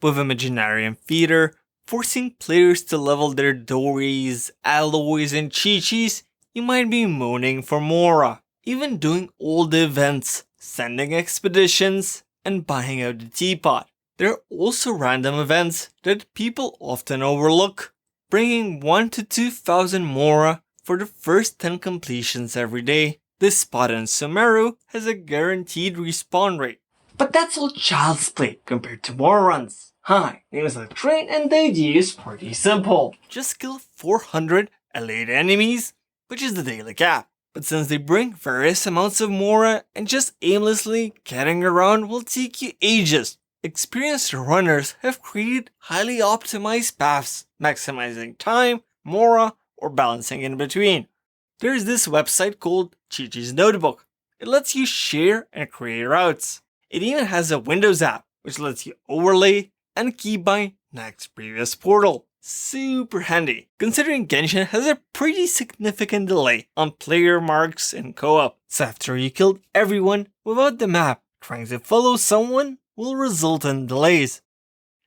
with Imaginarium Feeder, forcing players to level their Dories, Alloys, and Qiqis, you might be moaning for Mora. Even doing all the events, sending expeditions, and buying out the teapot. There are also random events that people often overlook, bringing 1 to 2,000 Mora for the first 10 completions every day. This spot in Sumeru has a guaranteed respawn rate. But that's all child's play compared to Mora Runs. Hi, name is Train and the idea is pretty simple. Just kill 400 elite enemies, which is the daily cap. But since they bring various amounts of Mora and just aimlessly getting around will take you ages, experienced runners have created highly optimized paths, maximizing time, Mora, or balancing in between. There's this website called Qiqi's Notebook. It lets you share and create routes. It even has a Windows app, which lets you overlay and keybind next previous portal. Super handy, considering Genshin has a pretty significant delay on player marks in co-op. So after you killed everyone without the map, trying to follow someone will result in delays.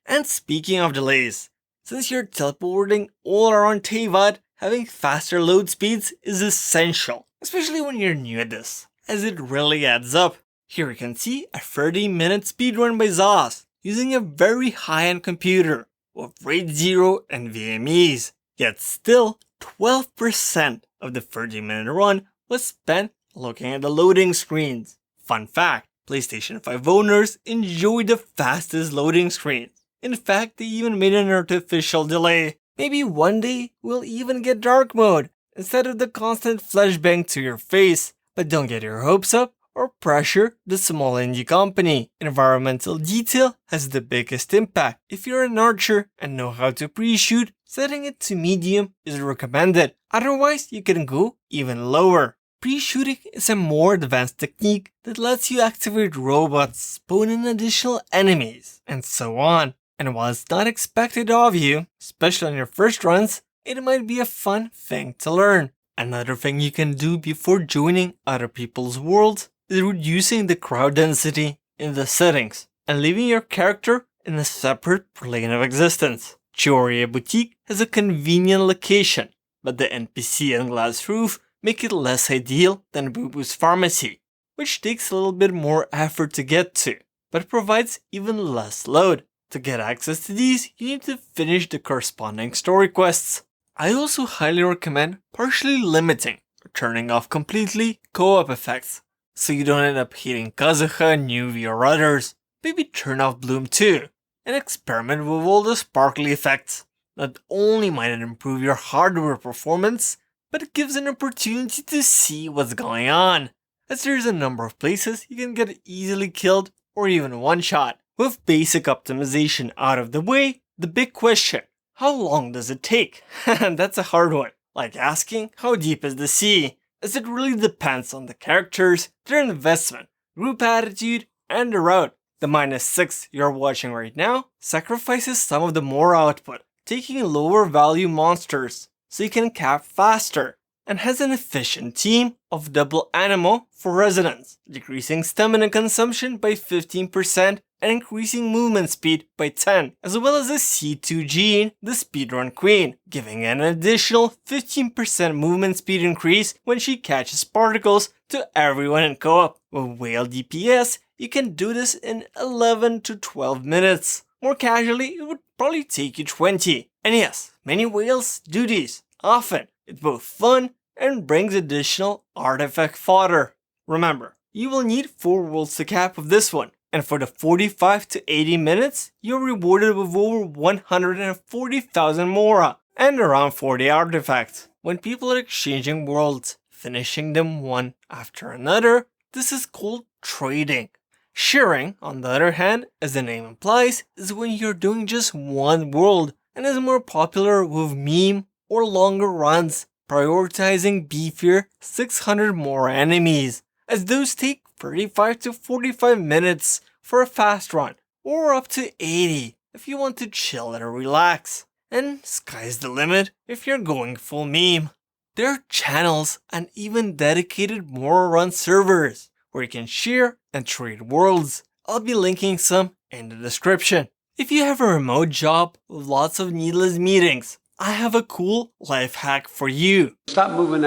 And speaking of delays, since you're teleporting all around Teyvat, having faster load speeds is essential, especially when you're new at this, as it really adds up. Here you can see a 30-minute speedrun by Zos, using a very high-end computer, with RAID 0 and VMEs, yet still 12% of the 30-minute run was spent looking at the loading screens. Fun fact, PlayStation 5 owners enjoy the fastest loading screens. In fact, they even made an artificial delay. Maybe one day we'll even get dark mode instead of the constant flashbang to your face. But don't get your hopes up or pressure the small indie company. Environmental detail has the biggest impact. If you're an archer and know how to pre-shoot, setting it to medium is recommended. Otherwise, you can go even lower. Pre-shooting is a more advanced technique that lets you activate robots, spawn in additional enemies, and so on. And while it's not expected of you, especially on your first runs, it might be a fun thing to learn. Another thing you can do before joining other people's worlds is reducing the crowd density in the settings and leaving your character in a separate plane of existence. Chioria Boutique has a convenient location, but the NPC and glass roof make it less ideal than Boo Boo's Pharmacy, which takes a little bit more effort to get to, but provides even less load. To get access to these, you need to finish the corresponding story quests. I also highly recommend partially limiting or turning off completely co-op effects, so you don't end up hating Kazuha, Nuvi, or others. Maybe turn off Bloom too, and experiment with all the sparkly effects. Not only might it improve your hardware performance, but it gives an opportunity to see what's going on, as there's a number of places you can get easily killed or even one-shot. With basic optimization out of the way, the big question, how long does it take? That's a hard one. Like asking, how deep is the sea? As it really depends on the characters, their investment, group attitude, and the route. The -6 you're watching right now sacrifices some of the Mora output, taking lower value monsters so you can cap faster, and has an efficient team of double Animo for resonance, decreasing stamina consumption by 15% and increasing movement speed by 10, as well as a C2 gene, the speedrun queen, giving an additional 15% movement speed increase when she catches particles to everyone in co-op. With whale DPS, you can do this in 11 to 12 minutes. More casually, it would probably take you 20. And yes, many whales do these often. It's both fun and brings additional artifact fodder. Remember, you will need 4 worlds to cap with this one, and for the 45 to 80 minutes, you're rewarded with over 140,000 Mora and around 40 artifacts. When people are exchanging worlds, finishing them one after another, this is called trading. Sharing, on the other hand, as the name implies, is when you're doing just one world, and is more popular with meme or longer runs, prioritizing beefier 600 more enemies, as those take 35 to 45 minutes for a fast run, or up to 80 if you want to chill and relax. And sky's the limit if you're going full meme. There are channels and even dedicated Mora Run servers where you can share and trade worlds. I'll be linking some in the description. If you have a remote job with lots of needless meetings, I have a cool life hack for you. Stop moving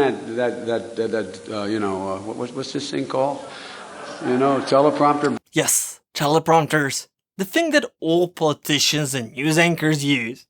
what's this thing called? Teleprompter. Yes, teleprompters. The thing that all politicians and news anchors use.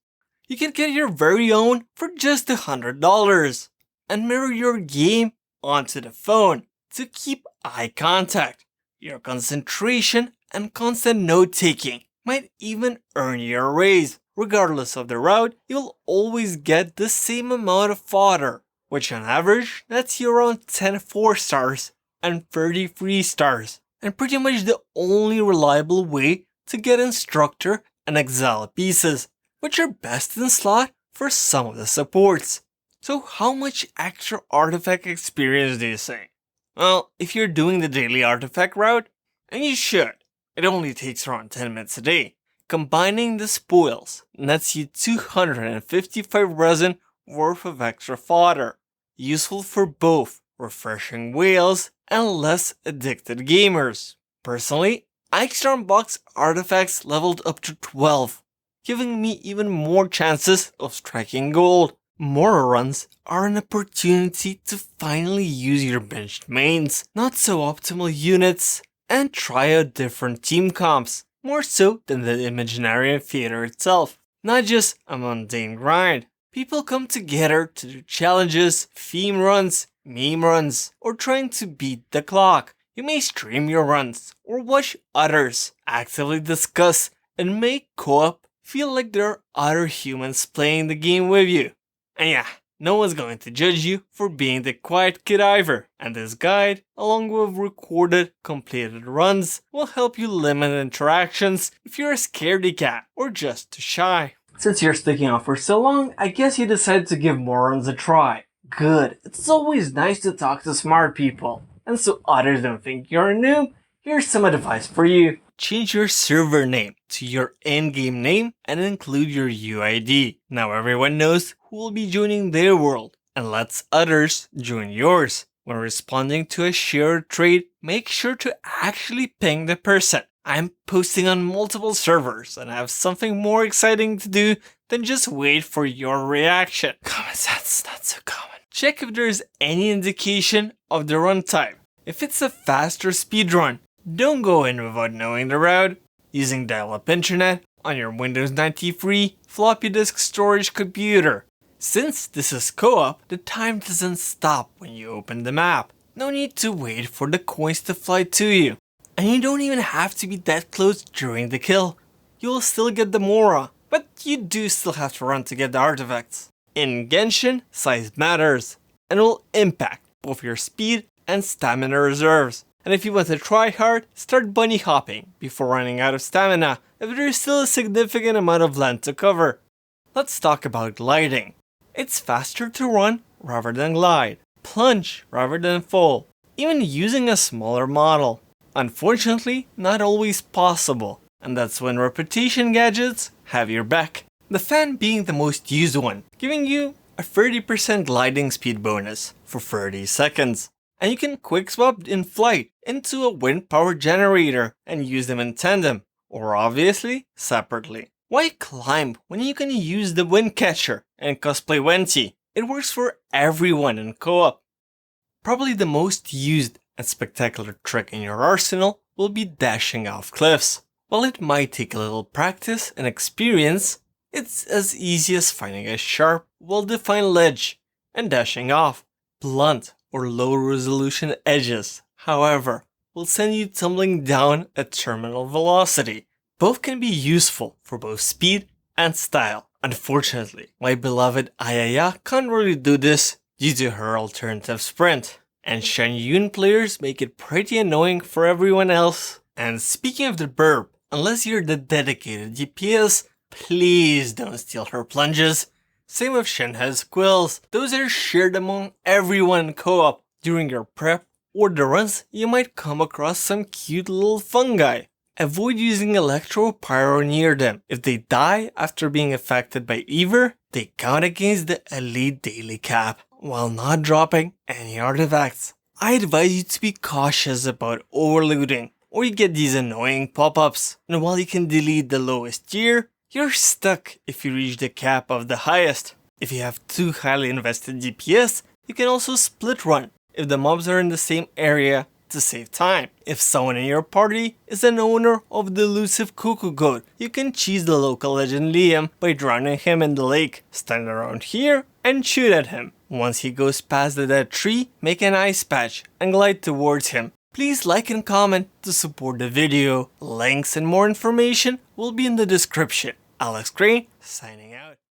You can get your very own for just $100 and mirror your game onto the phone to keep eye contact. Your concentration and constant note-taking might even earn you a raise. Regardless of the route, you'll always get the same amount of fodder, which on average nets you around 10 4-stars and 30 3-stars, and pretty much the only reliable way to get instructor and exile pieces, which are best in slot for some of the supports. So how much extra artifact experience do you say? Well, if you're doing the daily artifact route, and you should, it only takes around 10 minutes a day. Combining the spoils nets you 255 resin worth of extra fodder, useful for both refreshing whales and less addicted gamers. Personally, I extra unbox artifacts leveled up to 12, giving me even more chances of striking gold. Mora Runs are an opportunity to finally use your benched mains, not so optimal units, and try out different team comps, more so than the Imaginarium Theater itself. Not just a mundane grind. People come together to do challenges, theme runs, meme runs, or trying to beat the clock. You may stream your runs, or watch others actively discuss and make co-op feel like there are other humans playing the game with you. And yeah, no one's going to judge you for being the quiet kid either, and this guide, along with recorded, completed runs, will help you limit interactions if you're a scaredy cat or just too shy. Since you're sticking out for so long, I guess you decided to give Moruns a try. Good, it's always nice to talk to smart people, and so others don't think you're a noob, here's some advice for you. Change your server name to your in-game name and include your UID. Now everyone knows who will be joining their world and lets others join yours. When responding to a shared trade, make sure to actually ping the person. I'm posting on multiple servers and I have something more exciting to do than just wait for your reaction. Common sense, not so common. Check if there's any indication of the run type. If it's a faster speedrun, don't go in without knowing the route. Using dial-up internet on your Windows 93 floppy disk storage computer. Since this is co-op, the time doesn't stop when you open the map. No need to wait for the coins to fly to you. And you don't even have to be that close during the kill. You'll still get the Mora, but you do still have to run to get the artifacts. In Genshin, size matters, and will impact both your speed and stamina reserves. And if you want to try hard, start bunny hopping before running out of stamina if there is still a significant amount of land to cover. Let's talk about gliding. It's faster to run rather than glide, plunge rather than fall, even using a smaller model. Unfortunately, not always possible, and that's when repetition gadgets have your back. The fan being the most used one, giving you a 30% gliding speed bonus for 30 seconds. And you can quick swap in flight into a wind power generator and use them in tandem, or obviously separately. Why climb when you can use the wind catcher and cosplay Venti? It works for everyone in co-op. Probably the most used and spectacular trick in your arsenal will be dashing off cliffs. While it might take a little practice and experience, it's as easy as finding a sharp, well-defined ledge and dashing off. Blunt or low-resolution edges, however, will send you tumbling down at terminal velocity. Both can be useful for both speed and style. Unfortunately, my beloved Ayaya can't really do this due to her alternative sprint, and Shan Yun players make it pretty annoying for everyone else. And speaking of the burp, unless you're the dedicated DPS, please don't steal her plunges. Same with Shenhe's quills. Those are shared among everyone in co-op. During your prep or the runs, you might come across some cute little fungi. Avoid using Electro Pyro near them. If they die after being affected by either, they count against the elite daily cap, while not dropping any artifacts. I advise you to be cautious about overlooting. or you get these annoying pop-ups. And while you can delete the lowest tier, you're stuck if you reach the cap of the highest. If you have too highly invested DPS, you can also split run if the mobs are in the same area to save time. If someone in your party is an owner of the elusive Cocogoat, you can cheese the local legend Liam by drowning him in the lake. Stand around here and shoot at him. Once he goes past the dead tree, make an ice patch and glide towards him. Please like and comment to support the video. Links and more information will be in the description. Alex Crane, signing out.